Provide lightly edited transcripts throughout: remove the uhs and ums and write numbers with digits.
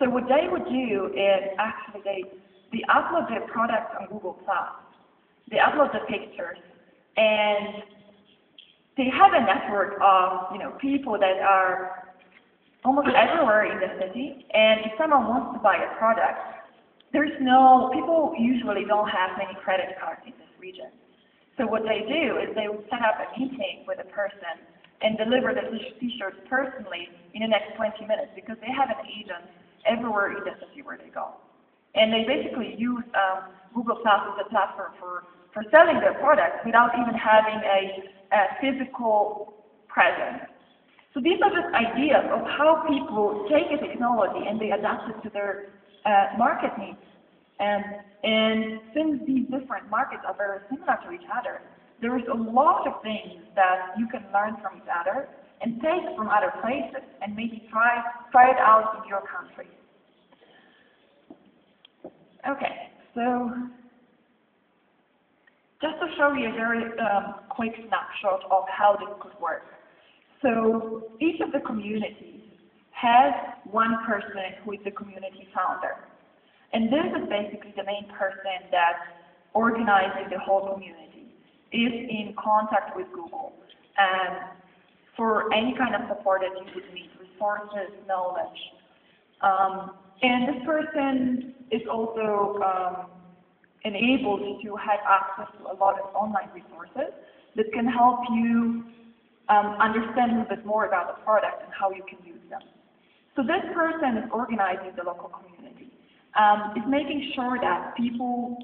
So what they would do is actually they upload their products on Google Plus. They upload the pictures, and they have a network of people that are almost everywhere in the city. And if someone wants to buy a product, people usually don't have many credit cards in this region. So what they do is they would set up a meeting with a person and deliver the t-shirts personally in the next 20 minutes, because they have an agent everywhere in the city where they go. And they basically use Google Plus as a platform for selling their products without even having a physical presence. So these are just ideas of how people take a technology and they adapt it to their market needs. And since these different markets are very similar to each other, there is a lot of things that you can learn from each other and take from other places and maybe try it out in your country. Okay, so just to show you a very quick snapshot of how this could work. So each of the communities has one person who is the community founder. And this is basically the main person that's organizing the whole community, is in contact with Google for any kind of support that you would need, resources, knowledge. And this person is also enabled to have access to a lot of online resources that can help you understand a little bit more about the product and how you can use them. So this person is organizing the local community. Is making sure that people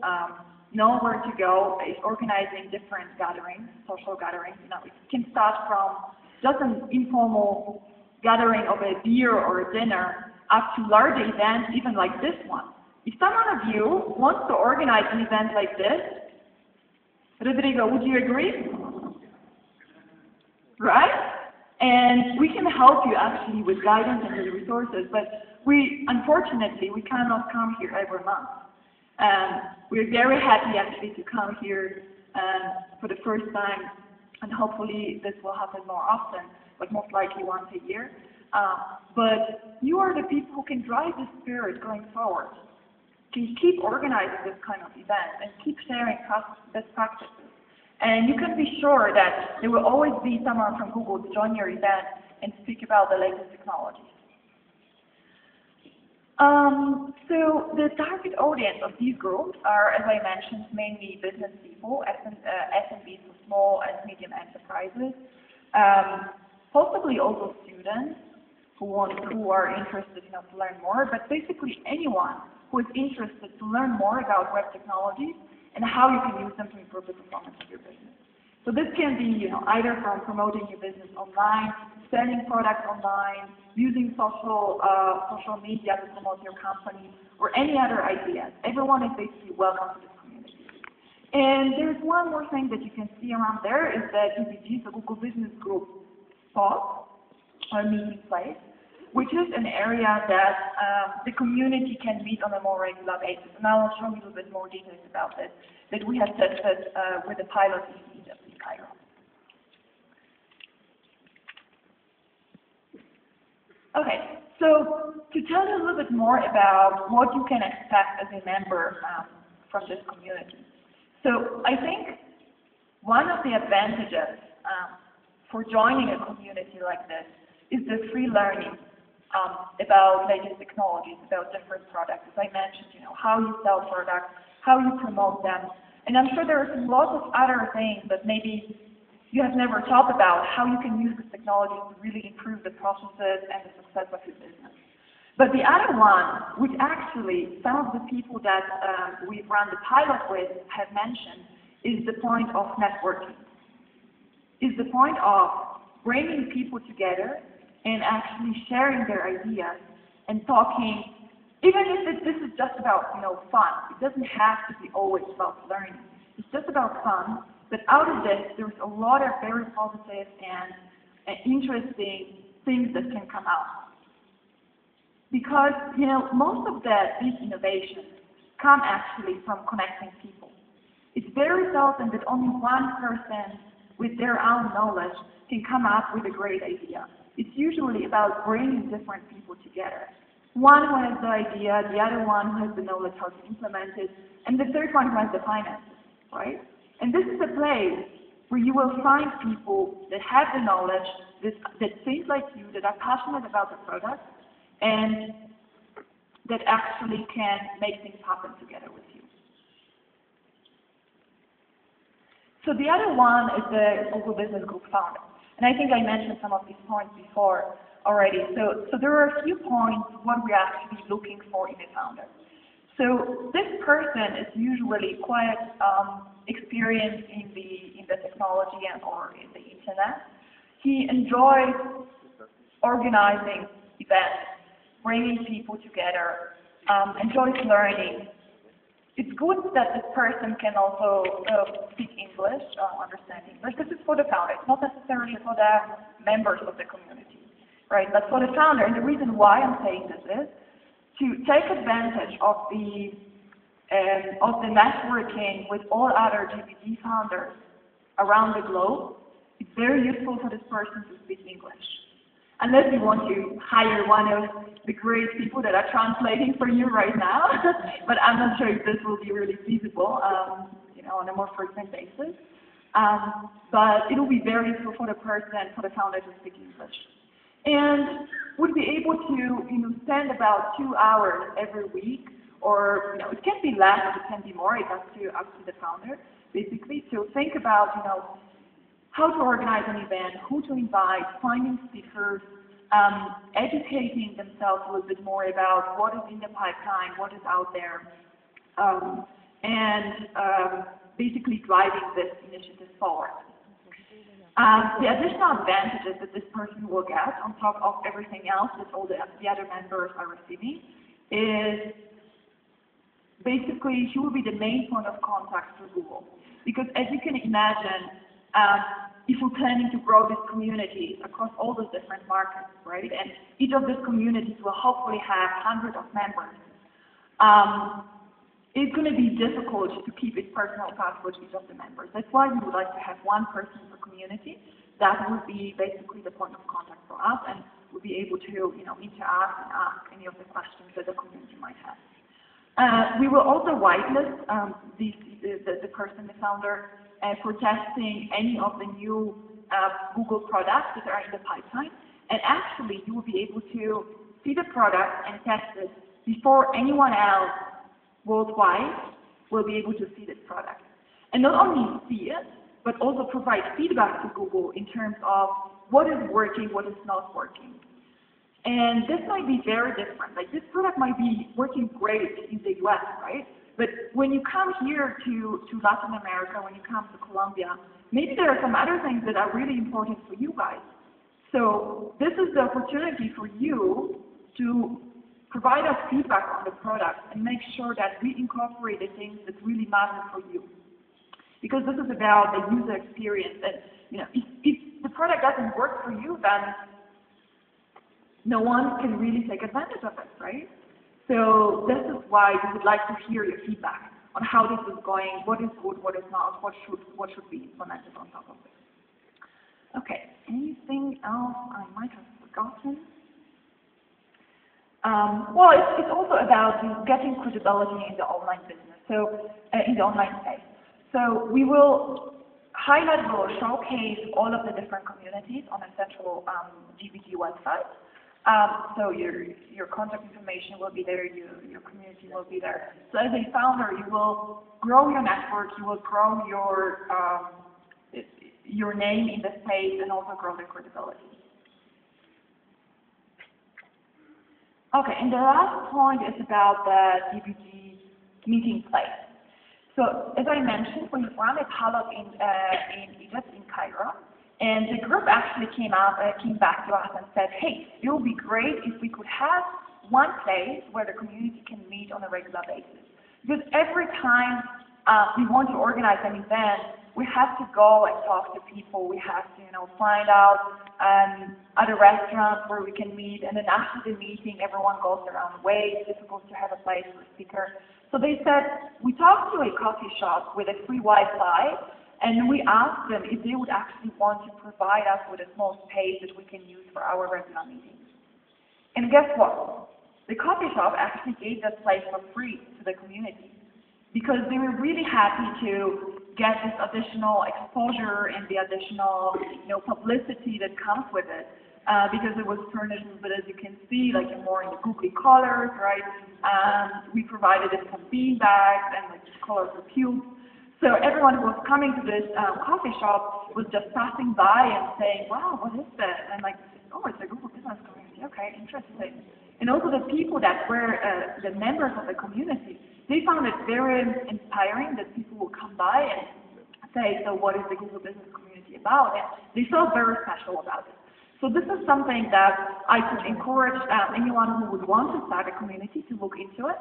know where to go, is organizing different gatherings, social gatherings. It can start from just an informal gathering of a beer or a dinner up to larger events, even like this one. If someone of you wants to organize an event like this, Rodrigo, would you agree? Right? And we can help you actually with guidance and with resources, but unfortunately, we cannot come here every month. We're very happy actually to come here for the first time, and hopefully this will happen more often, but most likely once a year. But you are the people who can drive the spirit going forward. Can keep organizing this kind of event and keep sharing best practices. And you can be sure that there will always be someone from Google to join your event and speak about the latest technologies. So the target audience of these groups are, as I mentioned, mainly business people, SMBs, so small and medium enterprises, possibly also students who are interested to learn more, but basically anyone who is interested to learn more about web technologies and how you can use them to improve the performance of your business. So this can be either from promoting your business online, selling products online, using social media to promote your company, or any other ideas. Everyone is basically welcome to this community. And there's one more thing that you can see around there is the GBG, so Google Business Group spot, or meeting place, which is an area that the community can meet on a more regular basis. And I will show you a little bit more details about this that we have tested with the pilot in Egypt in Cairo. Okay, so to tell you a little bit more about what you can expect as a member from this community. So I think one of the advantages for joining a community like this is the free learning about latest technologies, about different products. As I mentioned, how you sell products, how you promote them. And I'm sure there are lots of other things that maybe you have never thought about, how you can use this technology to really improve the processes and the success of your business. But the other one, which actually some of the people that we've run the pilot with have mentioned, is the point of networking. Is the point of bringing people together and actually sharing their ideas and talking, even if this is just about fun. It doesn't have to be always about learning. It's just about fun. But out of this, there's a lot of very positive and interesting things that can come out. Because most of these innovations come actually from connecting people. It's very seldom that only one person with their own knowledge can come up with a great idea. It's usually about bringing different people together. one who has the idea, the other one who has the knowledge how to implement it, and the third one who has the finances, right? And this is a place where you will find people that have the knowledge, that think like you, that are passionate about the product, and that actually can make things happen together with you. So the other one is the Google Business Group founder. And I think I mentioned some of these points before already. So there are a few points what we're actually looking for in a founder. So this person is usually quite experienced in the technology and or in the internet. He enjoys organizing events, bringing people together, enjoys learning. It's good that this person can also speak English, understand English. This is for the founder. It's not necessarily for the members of the community, right? But for the founder, and the reason why I'm saying this is to take advantage of the networking with all other GPT founders around the globe. It's very useful for this person to speak English. Unless you want to hire one of the great people that are translating for you right now, but I'm not sure if this will be really feasible, on a more frequent basis. But it will be very useful for the person, for the founder to speak English. And would be able to, spend about 2 hours every week, or, it can be less, it can be more, it's up to the founder, basically, to think about, how to organize an event, who to invite, finding speakers, educating themselves a little bit more about what is in the pipeline, what is out there, and basically driving this initiative forward. The additional advantages that this person will get on top of everything else that all the other members are receiving is basically he will be the main point of contact for Google. Because as you can imagine, if we're planning to grow this community across all the different markets, right, and each of these communities will hopefully have hundreds of members, it's going to be difficult to keep its personal password with each of the members. That's why we would like to have one person per community. That would be basically the point of contact for us, and we'll be able to, interact and ask any of the questions that the community might have. We will also whitelist the person, the founder, for testing any of the new Google products that are in the pipeline. And actually, you will be able to see the product and test it before anyone else worldwide will be able to see this product. And not only see it, but also provide feedback to Google in terms of what is working, what is not working. And this might be very different. Like this product might be working great in the US, right? But when you come here to Latin America, when you come to Colombia, maybe there are some other things that are really important for you guys. So this is the opportunity for you to provide us feedback on the product and make sure that we incorporate the things that really matter for you. Because this is about the user experience. And if the product doesn't work for you, then no one can really take advantage of it, right? So this is why we would like to hear your feedback on how this is going, what is good, what is not, what should be implemented on top of it. Okay, anything else I might have forgotten? Well, it's also about getting credibility in the online business, so in the online space. So we will highlight, we'll showcase all of the different communities on a central GPT website. So your contact information will be there, your community will be there. So as a founder, you will grow your network, you will grow your name in the space, and also grow the credibility. Okay, and the last point is about the GPT meeting place. So as I mentioned, we run a pilot in Egypt, in Cairo, and the group actually came back to us and said, hey, it would be great if we could have one place where the community can meet on a regular basis. Because every time we want to organize an event, we have to go and talk to people. We have to, find out other restaurants where we can meet. And then after the meeting, everyone goes their own way. It's difficult to have a place for a speaker. So they said, we talked to a coffee shop with a free Wi-Fi, and we asked them if they would actually want to provide us with a small space that we can use for our regular meetings. And guess what? the coffee shop actually gave that place for free to the community because they were really happy to get this additional exposure and the additional, publicity that comes with it. Because it was furnished, but as you can see, like more in the googly colors, right? We provided it some bean bags and like colorful cubes. So everyone who was coming to this coffee shop was just passing by and saying, "Wow, what is this?" And like, "Oh, it's a Google Business community. Okay, interesting." And also the people that were the members of the community, they found it very inspiring that people would come by and say, "So what is the Google Business community about?" And they felt very special about it. So this is something that I could encourage anyone who would want to start a community to look into it,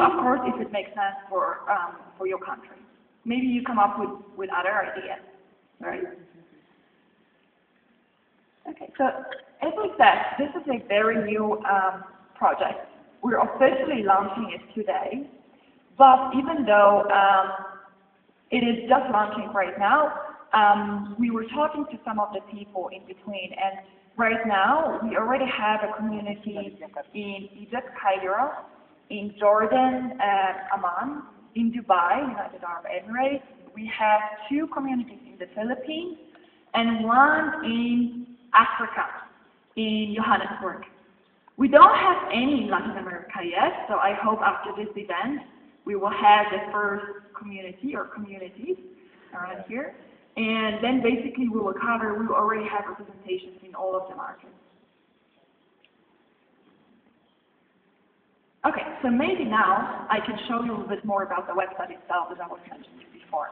of course, if it makes sense for your country. Maybe you come up with other ideas, right? Okay, so as I said, this is a very new project. We're officially launching it today, but even though it is just launching right now, we were talking to some of the people in between, and right now we already have a community in Egypt, Cairo, in Jordan, Amman, in Dubai, United Arab Emirates. We have 2 communities in the Philippines and 1 in Africa, in Johannesburg. We don't have any in Latin America yet, so I hope after this event we will have the first community or communities around here. And then basically we will already have representations in all of the markets. Okay, so maybe now I can show you a little bit more about the website itself, as I was mentioning before.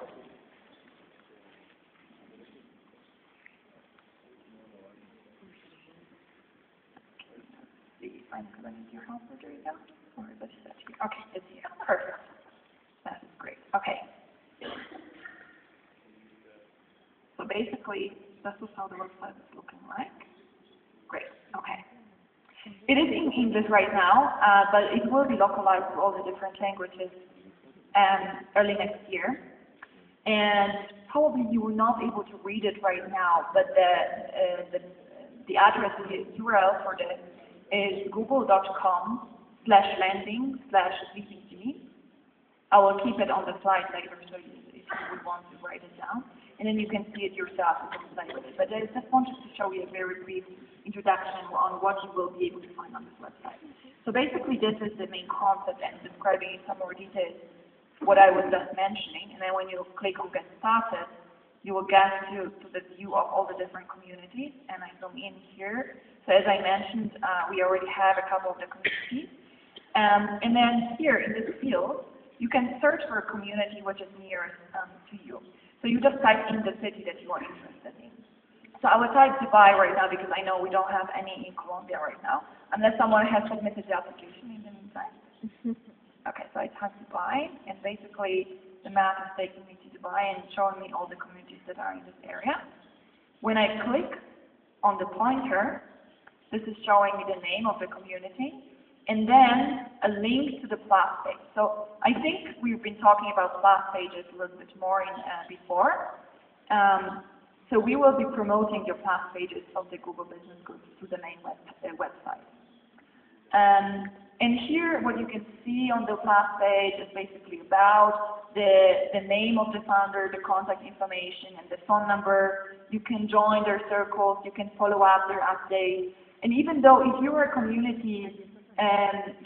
See if I'm going to need your help. There you go. Or is it set here? Okay, it's here. Perfect. That is great. Okay. So basically, this is how the website is looking like. Great, okay. It is in English right now, but it will be localized to all the different languages early next year. And probably you will not be able to read it right now, but the address, the URL for this is google.com/landing/VPG. I will keep it on the slide later, so if you would want to write it down. And then you can see it yourself if you play with it. But I just wanted to show you a very brief introduction on what you will be able to find on this website. So basically this is the main concept, and describing in some more details what I was just mentioning. And then when you click on Get Started, you will get to the view of all the different communities. And I zoom in here. So as I mentioned, we already have a couple of the communities. And then here in this field, you can search for a community which is nearest to you. So you just type in the city that you are interested in. So I would type Dubai right now because I know we don't have any in Colombia right now, unless someone has submitted the application in the meantime. Okay, so I type Dubai, and basically the map is taking me to Dubai and showing me all the communities that are in this area. When I click on the pointer, this is showing me the name of the community, and then a link to the Plus page. So I think we've been talking about Plus pages a little bit more before. So we will be promoting your Plus pages of the Google Business Group to the main website. And here what you can see on the Plus page is basically about the name of the founder, the contact information, and the phone number. You can join their circles, you can follow up their updates. And even though if you are a community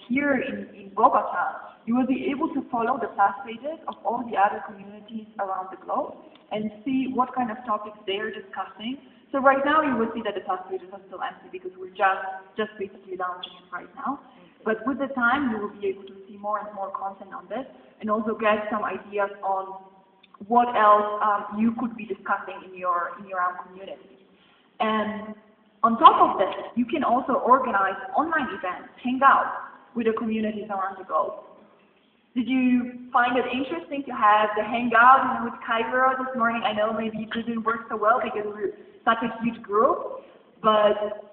here in Bogota, you will be able to follow the Plus pages of all the other communities around the globe and see what kind of topics they are discussing. So right now you will see that the Plus pages are still empty because we're just basically launching it right now. But with the time, you will be able to see more and more content on this, and also get some ideas on what else you could be discussing in your own community. And on top of this, you can also organize online events, hangouts with the communities around the globe. Did you find it interesting to have the hangout with Cairo this morning? I know maybe it didn't work so well because we're such a huge group, but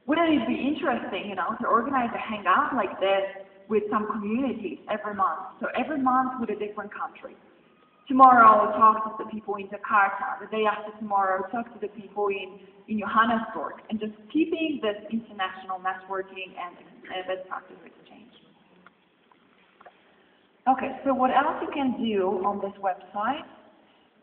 wouldn't it be interesting, to organize a hangout like this with some communities every month? So every month with a different country. Tomorrow I'll talk to the people in Jakarta. The day after tomorrow I'll talk to the people in Johannesburg, and just keeping this international networking and best practice exchange. Okay, so what else you can do on this website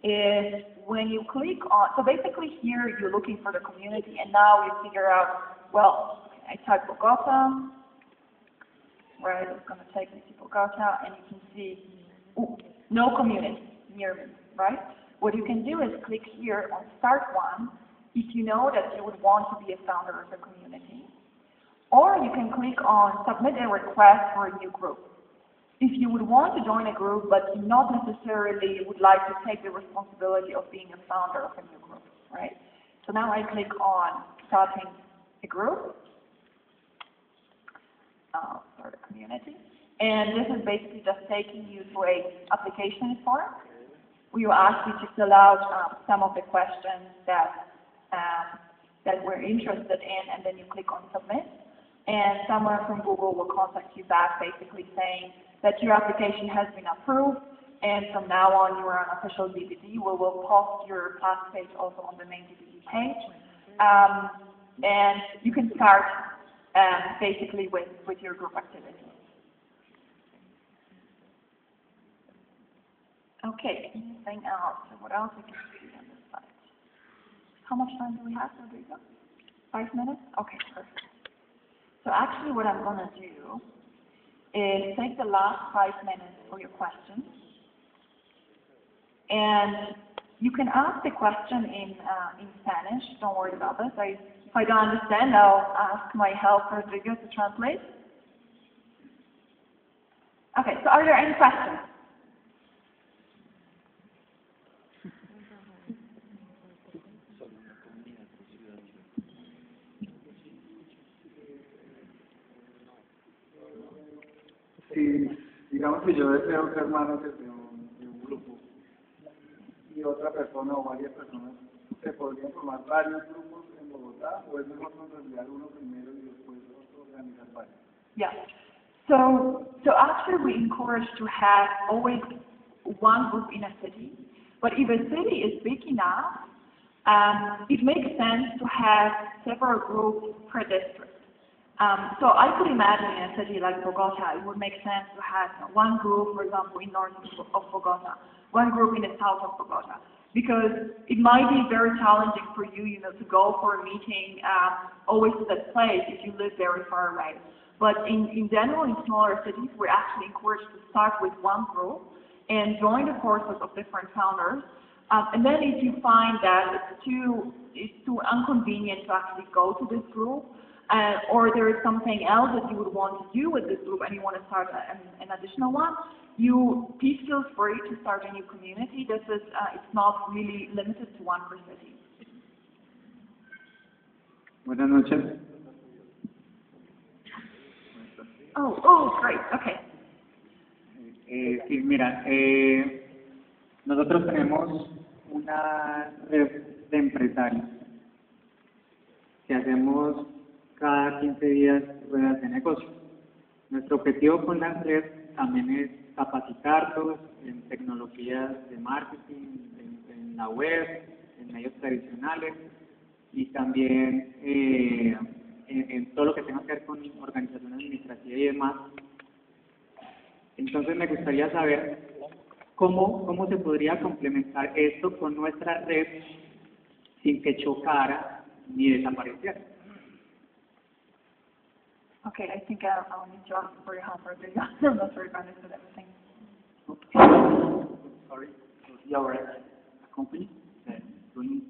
is when you click on, so basically here you're looking for the community, and now you figure out, well, I type Bogota, right, it's going to take me to Bogota, and you can see, ooh, no community near me, right? What you can do is click here on Start One if you know that you would want to be a founder of the community. Or you can click on Submit a request for a new group. If you would want to join a group, but you not necessarily would like to take the responsibility of being a founder of a new group, right? So now I click on Starting a Group, or the community, and this is basically just taking you to a application form. We will ask you to fill out some of the questions that we're interested in, and then you click on Submit, and someone from Google will contact you back basically saying that your application has been approved, and from now on you are an official DVD. We will post your class page also on the main DVD page, and you can start basically with your group activity. Okay, anything else? So what else we can see on this site? How much time do we have, Rodrigo? 5 minutes? Okay, perfect. So actually what I'm going to do is take the last 5 minutes for your questions. And you can ask the question in Spanish. Don't worry about this. If I don't understand, I'll ask my help, Rodrigo, to translate. Okay, so are there any questions? Si, digamos que yo deseo ser manager de un grupo y otra persona o varias personas, ¿se podrían formar varios grupos en Bogotá o es mejor consolidar uno primero y después organizar varios? Yeah. So actually we encourage to have always one group in a city, but if a city is big enough, it makes sense to have several groups per district. So I could imagine in a city like Bogota, it would make sense to have one group, for example, in north of Bogota, one group in the south of Bogota, because it might be very challenging for you, to go for a meeting always to that place if you live very far away. But in general, in smaller cities, we're actually encouraged to start with one group and join the courses of different founders. And then if you find that it's too inconvenient to actually go to this group, or there is something else that you would want to do with this group and you want to start an additional one, please feel free to start a new community. This is, it's not really limited to one per city. Buenas noches. Oh, great, okay. Sí, mira, nosotros tenemos una red de empresarios que hacemos cada 15 días ruedas de negocio. Nuestro objetivo con la red también es capacitarlos en tecnologías de marketing, en la web, en medios tradicionales y también en todo lo que tenga que ver con organización administrativa y demás. Entonces me gustaría saber cómo se podría complementar esto con nuestra red sin que chocara ni desapareciera. Okay, I think I'll need to ask for your help, Rodrigo. I'm not sure if I understood everything. Sorry, so you are a company that doing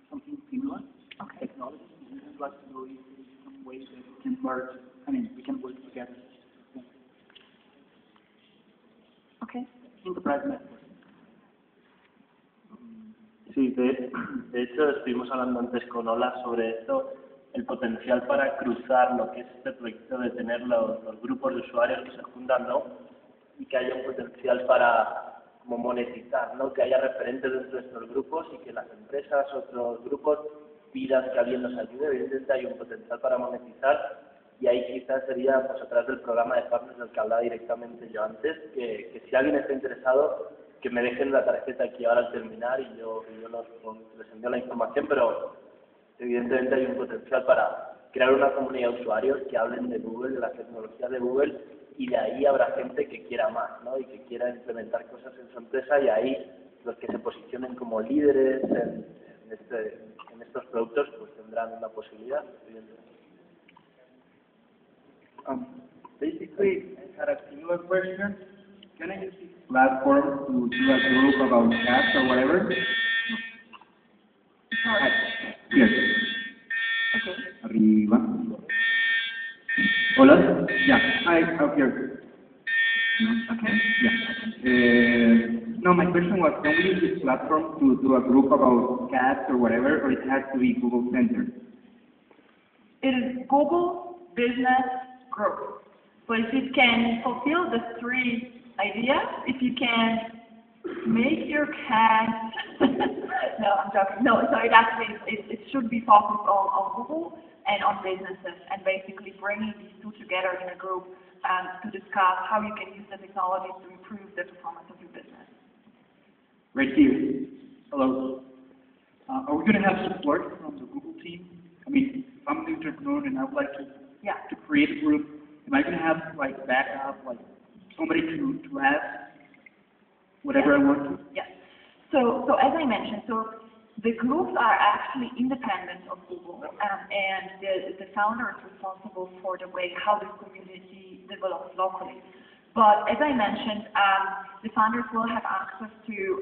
something similar, okay. Technology, and we would like to know if there is some way that we can merge, we can work together. Okay. Enterprise network. Sí, de hecho estuvimos hablando antes con Ola sobre esto, el potencial para cruzar lo que es este proyecto de tener los grupos de usuarios que se juntan, ¿no? Y que haya un potencial para como monetizar, ¿no? Que haya referentes dentro de estos grupos y que las empresas, otros grupos pidan que alguien nos ayude. Evidentemente hay un potencial para monetizar y ahí quizás sería pues a través del programa de partners del que hablaba directamente yo antes, que si alguien está interesado, que me dejen la tarjeta aquí ahora al terminar y yo les envío la información, pero evidentemente hay un potencial crear una comunidad de usuarios que hablen de Google, de la tecnología de Google, y de ahí habrá gente que quiera más, ¿no? Y que quiera implementar cosas en su empresa, y ahí los que se posicionen como líderes en estos productos pues tendrán una posibilidad, evidentemente. Basically, I had a similar question. Can I use this platform to do a group about cats or whatever? Yes. Okay. Arriba. Hola. Yeah. Hi. Up here. No? Okay. Yeah. No, my question was, can we use this platform to do a group about cats or whatever, or it has to be Google centered? It is Google Business Group. So if it can fulfill the three ideas, if you can make your cat, no, I'm joking. No, so it should be focused on Google and on businesses, and basically bringing these two together in a group to discuss how you can use the technology to improve the performance of your business. Right here. Hello. Are we going to have support from the Google team? I mean, if I'm an entrepreneur and I would like to create a group, am I going to have like backup, like somebody to ask whatever I want to? Yes. So as I mentioned, so the groups are actually independent of Google, and the founder is responsible for the way how the community develops locally. But as I mentioned, the founders will have access to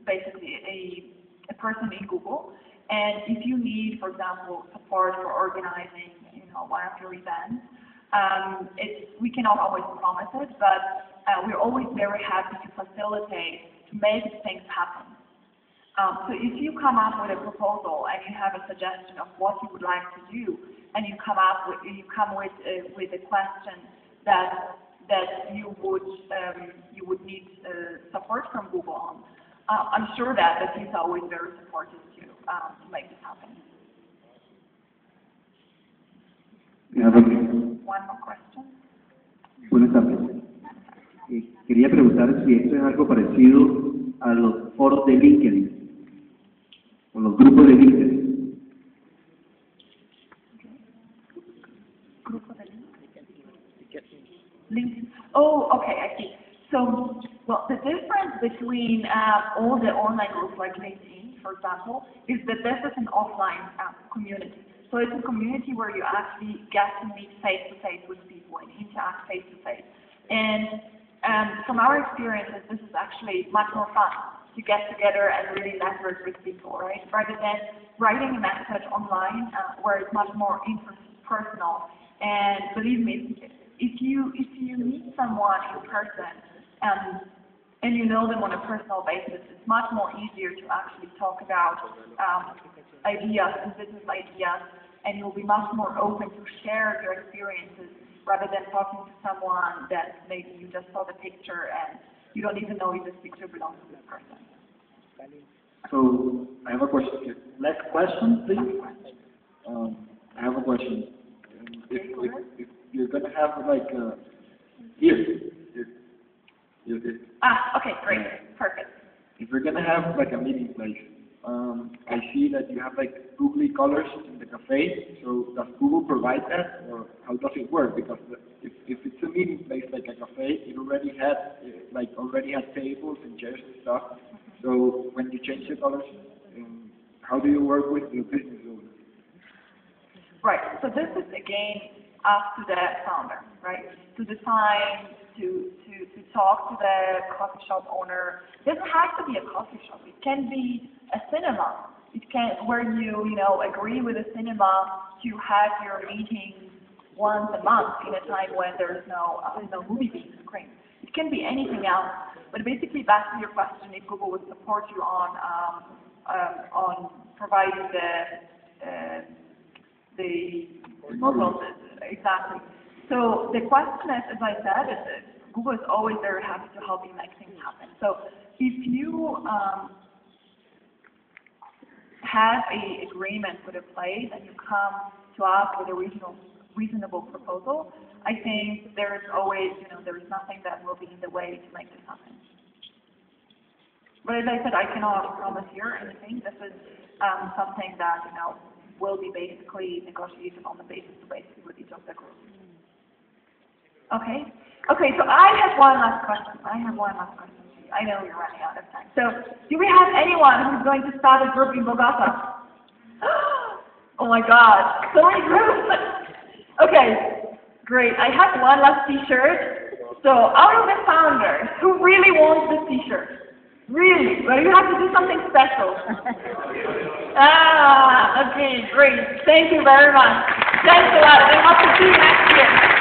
basically a person in Google, and if you need, for example, support for organizing, one of your events, we cannot always promise it, but we're always very happy to facilitate, to make things happen. So if you come up with a proposal and you have a suggestion of what you would like to do, and you come with a question that you would need support from Google on, I'm sure that the team is always very supportive to make this happen. One more question. Buenas tardes. Quería preguntar si esto es algo parecido a los foros de LinkedIn o los grupos de LinkedIn. Grupo de LinkedIn. Oh, okay, I see. So, well, the difference between all the online groups like LinkedIn, for example, is that this is an offline community. So it's a community where you actually get to meet face-to-face with people and interact face-to-face. And from our experiences, this is actually much more fun to get together and really network with people, right? Rather than writing a message online where it's much more personal. And believe me, if you meet someone in person and you know them on a personal basis, it's much more easier to actually talk about ideas and business ideas, and you'll be much more open to share your experiences rather than talking to someone that maybe you just saw the picture and you don't even know if this picture belongs to this person. So I have a question here. Next question, please. I have a question. If you're gonna have like Okay, great, perfect. If we're gonna have like a meeting place, I see that you have like Google colors in the cafe. So does Google provide that, or how does it work? Because if it's a meeting place like a cafe, it already has tables and chairs and stuff. So when you change the colors, how do you work with the business owner? Right. So this is again up to the founder, right? To define, to talk to the coffee shop owner. It doesn't have to be a coffee shop. It can be a cinema. It can where you agree with a cinema to have your meetings once a month in a time when there's no movie being screened. It can be anything else. But basically, back to your question, if Google would support you on providing the models, exactly. So the question is, as I said, is Google is always very happy to help you make things happen. So if you have an agreement with a place and you come to us with a reasonable proposal, I think there is always, there is nothing that will be in the way to make this happen. But as I said, I cannot promise here anything. This is something that, will be basically negotiated on the basis with each of the groups. Okay. Okay, so I have one last question. I know we're running out of time. So, do we have anyone who's going to start a group in Bogota? Oh my God, so many groups. Okay, great. I have one last T-shirt. So, out of the founders, who really wants this T-shirt? Really? Well, you have to do something special. Okay, great. Thank you very much. Thanks a lot. I hope to see you next year.